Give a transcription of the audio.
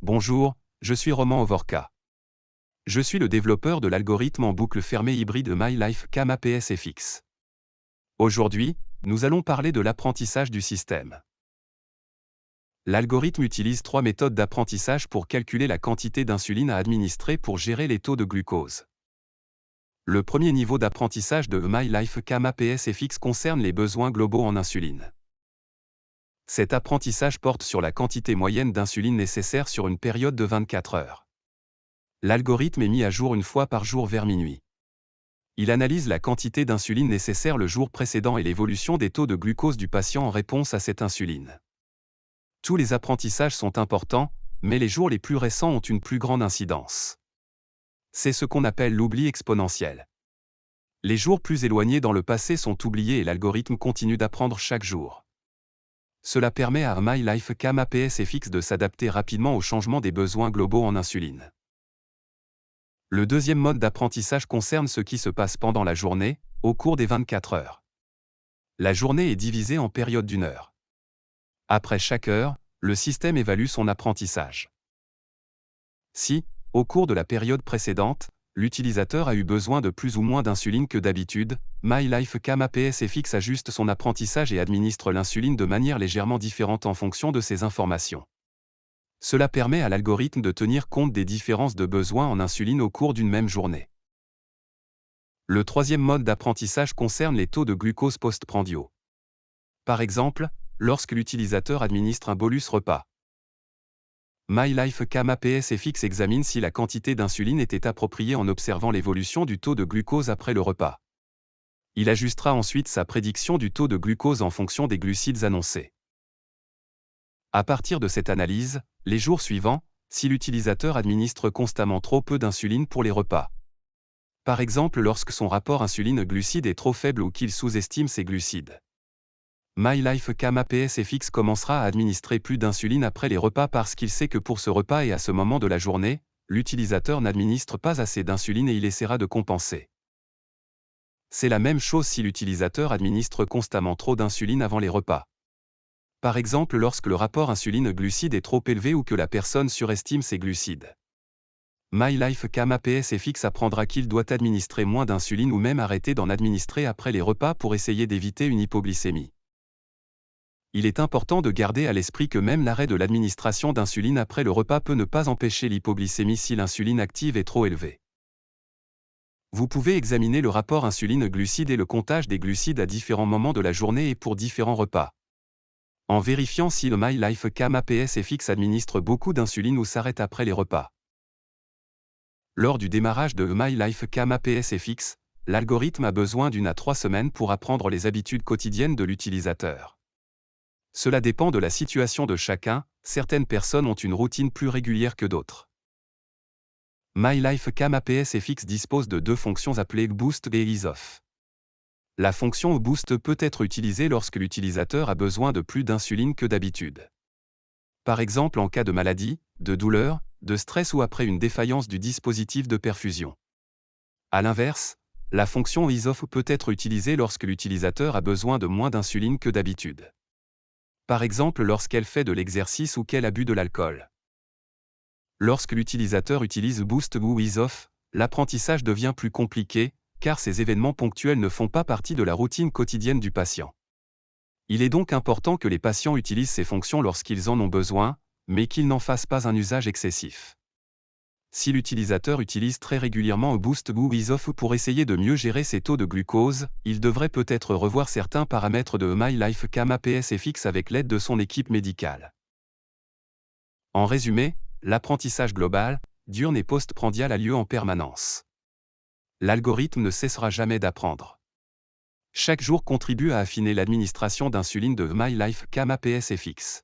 Bonjour, je suis Roman Hovorka. Je suis le développeur de l'algorithme en boucle fermée hybride MyLifeCam APS-FX. Aujourd'hui, nous allons parler de l'apprentissage du système. L'algorithme utilise 3 méthodes d'apprentissage pour calculer la quantité d'insuline à administrer pour gérer les taux de glucose. Le premier niveau d'apprentissage de MyLifeCam APS-FX concerne les besoins globaux en insuline. Cet apprentissage porte sur la quantité moyenne d'insuline nécessaire sur une période de 24 heures. L'algorithme est mis à jour une fois par jour vers minuit. Il analyse la quantité d'insuline nécessaire le jour précédent et l'évolution des taux de glucose du patient en réponse à cette insuline. Tous les apprentissages sont importants, mais les jours les plus récents ont une plus grande incidence. C'est ce qu'on appelle l'oubli exponentiel. Les jours plus éloignés dans le passé sont oubliés et l'algorithme continue d'apprendre chaque jour. Cela permet à MyLifeCam APS-FX de s'adapter rapidement au changement des besoins globaux en insuline. Le deuxième mode d'apprentissage concerne ce qui se passe pendant la journée, au cours des 24 heures. La journée est divisée en périodes d'1 heure. Après chaque heure, le système évalue son apprentissage. Si, au cours de la période précédente, l'utilisateur a eu besoin de plus ou moins d'insuline que d'habitude, MyLifeCam APS-FX ajuste son apprentissage et administre l'insuline de manière légèrement différente en fonction de ces informations. Cela permet à l'algorithme de tenir compte des différences de besoins en insuline au cours d'une même journée. Le troisième mode d'apprentissage concerne les taux de glucose postprandiaux. Par exemple, lorsque l'utilisateur administre un bolus repas. MyLifeCam APS-FX examine si la quantité d'insuline était appropriée en observant l'évolution du taux de glucose après le repas. Il ajustera ensuite sa prédiction du taux de glucose en fonction des glucides annoncés. À partir de cette analyse, les jours suivants, si l'utilisateur administre constamment trop peu d'insuline pour les repas. Par exemple lorsque son rapport insuline-glucide est trop faible ou qu'il sous-estime ses glucides. MyLifeCam APS-FX commencera à administrer plus d'insuline après les repas parce qu'il sait que pour ce repas et à ce moment de la journée, l'utilisateur n'administre pas assez d'insuline et il essaiera de compenser. C'est la même chose si l'utilisateur administre constamment trop d'insuline avant les repas. Par exemple lorsque le rapport insuline-glucide est trop élevé ou que la personne surestime ses glucides. MyLifeCam APS-FX apprendra qu'il doit administrer moins d'insuline ou même arrêter d'en administrer après les repas pour essayer d'éviter une hypoglycémie. Il est important de garder à l'esprit que même l'arrêt de l'administration d'insuline après le repas peut ne pas empêcher l'hypoglycémie si l'insuline active est trop élevée. Vous pouvez examiner le rapport insuline-glucide et le comptage des glucides à différents moments de la journée et pour différents repas. En vérifiant si le MyLifeCam APS-FX administre beaucoup d'insuline ou s'arrête après les repas. Lors du démarrage de MyLifeCam APS-FX, l'algorithme a besoin d'1 à 3 semaines pour apprendre les habitudes quotidiennes de l'utilisateur. Cela dépend de la situation de chacun, certaines personnes ont une routine plus régulière que d'autres. MyLifeCam APS-FX dispose de 2 fonctions appelées Boost et Ease Off. La fonction Boost peut être utilisée lorsque l'utilisateur a besoin de plus d'insuline que d'habitude. Par exemple en cas de maladie, de douleur, de stress ou après une défaillance du dispositif de perfusion. A l'inverse, la fonction Ease Off peut être utilisée lorsque l'utilisateur a besoin de moins d'insuline que d'habitude. Par exemple lorsqu'elle fait de l'exercice ou qu'elle a bu de l'alcool. Lorsque l'utilisateur utilise Boost ou Ease Off, l'apprentissage devient plus compliqué, car ces événements ponctuels ne font pas partie de la routine quotidienne du patient. Il est donc important que les patients utilisent ces fonctions lorsqu'ils en ont besoin, mais qu'ils n'en fassent pas un usage excessif. Si l'utilisateur utilise très régulièrement Boost ou Ease Off pour essayer de mieux gérer ses taux de glucose, il devrait peut-être revoir certains paramètres de MyLifeCam APS-FX avec l'aide de son équipe médicale. En résumé, l'apprentissage global, diurne et postprandial a lieu en permanence. L'algorithme ne cessera jamais d'apprendre. Chaque jour contribue à affiner l'administration d'insuline de MyLifeCam APS-FX.